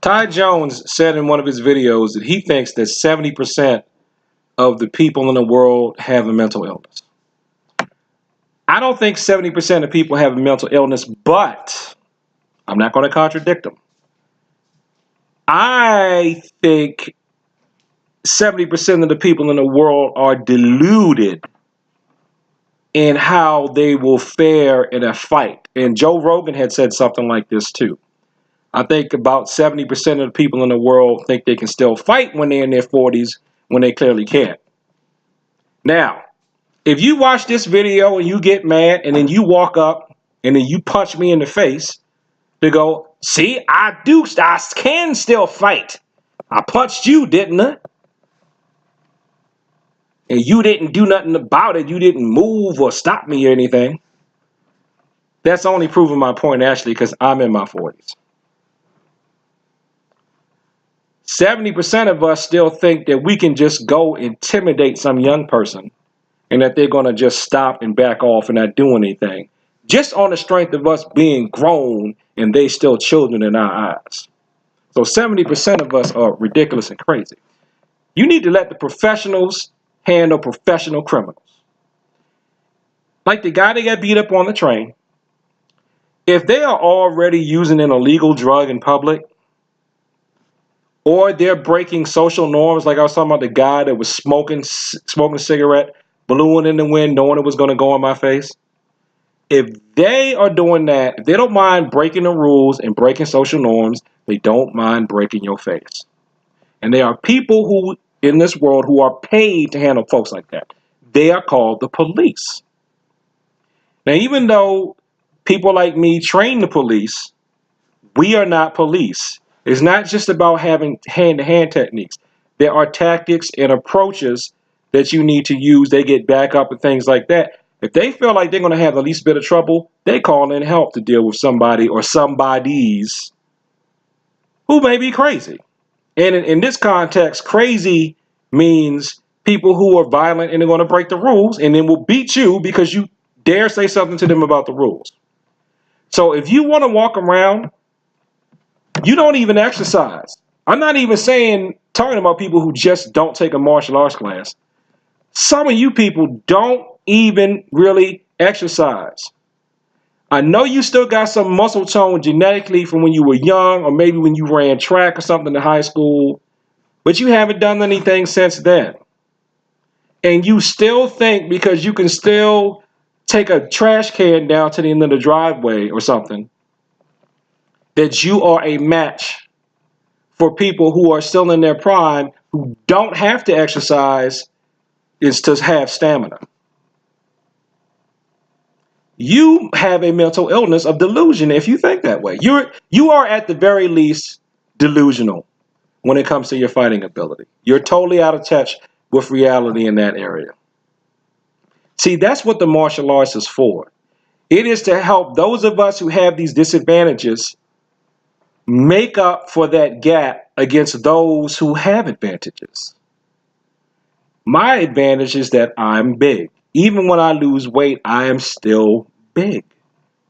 Ty Jones said in one of his videos that he thinks that 70% of the people in the world have a mental illness. I don't think 70% of people have a mental illness, but I'm not going to contradict him. I think 70% of the people in the world are deluded in how they will fare in a fight. And Joe Rogan had said something like this too. I think about 70% of the people in the world think they can still fight when they're in their 40s when they clearly can't. Now, if you watch this video and you get mad and then you walk up and then you punch me in the face to go, see, I can still fight. I punched you, didn't I? And you didn't do nothing about it. You didn't move or stop me or anything. That's only proving my point, actually, because I'm in my 40s. 70% of us still think that we can just go intimidate some young person and that they're going to just stop and back off and not do anything, just on the strength of us being grown and they still children in our eyes. So 70% of us are ridiculous and crazy. You need to let the professionals handle professional criminals. Like the guy that got beat up on the train, if they are already using an illegal drug in public, or they're breaking social norms, like I was talking about the guy that was smoking a cigarette, blew it in the wind, knowing it was going to go in my face. If they are doing that, if they don't mind breaking the rules and breaking social norms, they don't mind breaking your face. And there are people who in this world who are paid to handle folks like that. They are called the police. Now, even though people like me train the police, we are not police. It's not just about having hand-to-hand techniques. There are tactics and approaches that you need to use. They get back up and things like that. If they feel like they're going to have the least bit of trouble, they call in help to deal with somebody or somebodies who may be crazy. And in this context, crazy means people who are violent and they're going to break the rules and then will beat you because you dare say something to them about the rules. So if you want to walk around, you don't even exercise. I'm not even talking about people who just don't take a martial arts class. Some of you people don't even really exercise. I know you still got some muscle tone genetically from when you were young or maybe when you ran track or something in high school, but you haven't done anything since then. And you still think because you can still take a trash can down to the end of the driveway or something, that you are a match for people who are still in their prime, who don't have to exercise, is to have stamina. You have a mental illness of delusion if you think that way. You are at the very least delusional when it comes to your fighting ability. You're totally out of touch with reality in that area. See, that's what the martial arts is for. It is to help those of us who have these disadvantages make up for that gap against those who have advantages. My advantage is that I'm big. Even when I lose weight, I am still big.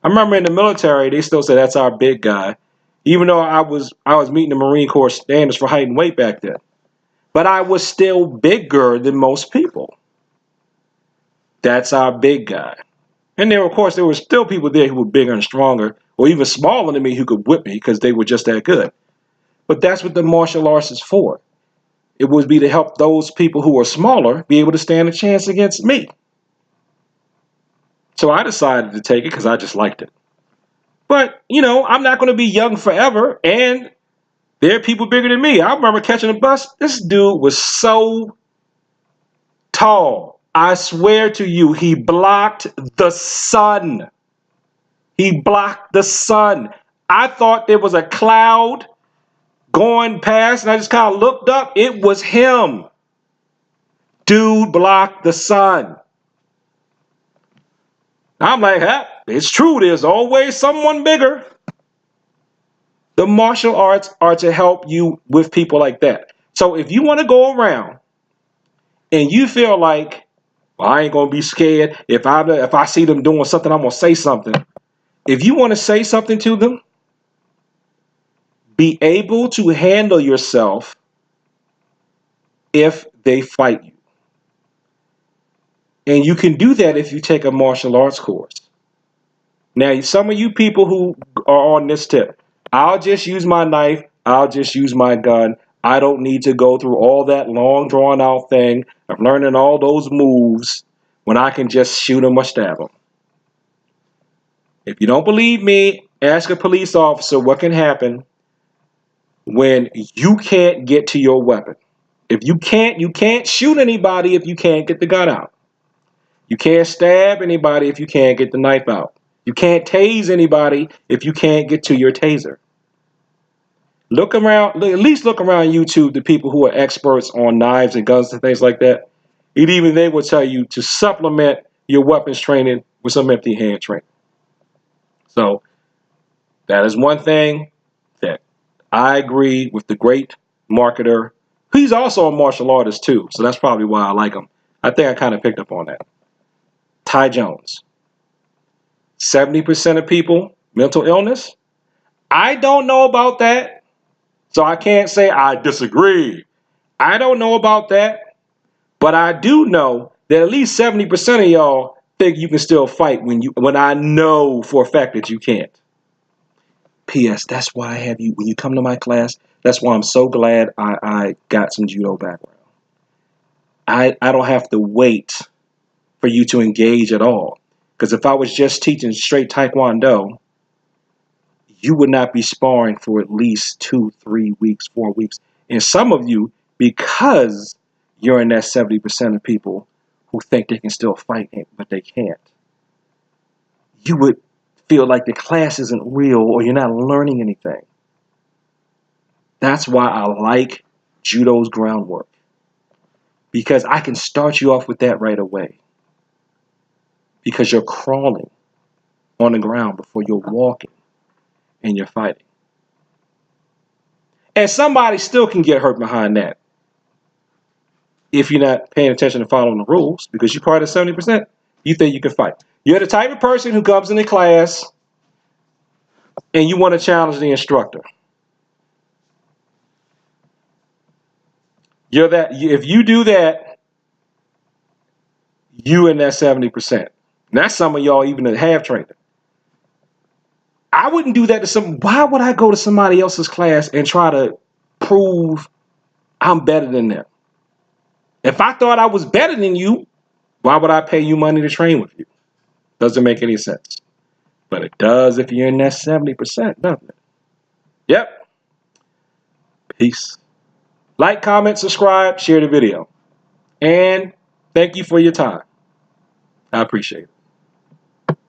I remember in the military, they still say that's our big guy, even though I was meeting the Marine Corps standards for height and weight back then. But I was still bigger than most people. That's our big guy. And there were still people there who were bigger and stronger, or even smaller than me, who could whip me because they were just that good. But that's what the martial arts is for. It would be to help those people who are smaller be able to stand a chance against me. So I decided to take it because I just liked it. But, I'm not going to be young forever, and there are people bigger than me. I remember catching a bus. This dude was so tall. I swear to you, he blocked the sun. He blocked the sun. I thought there was a cloud going past, and I just kind of looked up. It was him. Dude blocked the sun. I'm like, it's true. There's always someone bigger. The martial arts are to help you with people like that. So if you want to go around and you feel like, well, I ain't going to be scared. If I see them doing something, I'm going to say something. If you want to say something to them, be able to handle yourself if they fight you. And you can do that if you take a martial arts course. Now, some of you people who are on this tip, I'll just use my knife, I'll just use my gun. I don't need to go through all that long drawn out thing of learning all those moves when I can just shoot them or stab them. If you don't believe me, ask a police officer what can happen when you can't get to your weapon. If you can't shoot anybody if you can't get the gun out. You can't stab anybody if you can't get the knife out. You can't tase anybody if you can't get to your taser. Look around, at least look around YouTube, the people who are experts on knives and guns and things like that. Even they will tell you to supplement your weapons training with some empty hand training. So that is one thing that I agree with the great marketer. He's also a martial artist too, so that's probably why I like him. I think I kind of picked up on that. Ty Jones. 70% of people, mental illness. I don't know about that, so I can't say I disagree. I don't know about that, but I do know that at least 70% of y'all think you can still fight when I know for a fact that you can't. P.S. That's why I have you, when you come to my class, that's why I'm so glad I got some judo background. I don't have to wait for you to engage at all. Because if I was just teaching straight Taekwondo, you would not be sparring for at least 2, 3 weeks, 4 weeks. And some of you, because you're in that 70% of people who think they can still fight, but they can't, you would feel like the class isn't real or you're not learning anything. That's why I like judo's groundwork. Because I can start you off with that right away. Because you're crawling on the ground before you're walking and you're fighting. And somebody still can get hurt behind that if you're not paying attention and following the rules, because you're part of 70%. You think you can fight. You're the type of person who comes into class and you want to challenge the instructor. You're that. If you do that, you in that 70%. And that's some of y'all even that have trained. I wouldn't do that to some. Why would I go to somebody else's class and try to prove I'm better than them? If I thought I was better than you, why would I pay you money to train with you? Doesn't make any sense. But it does if you're in that 70%, doesn't it? Yep. Peace. Like, comment, subscribe, share the video. And thank you for your time. I appreciate it.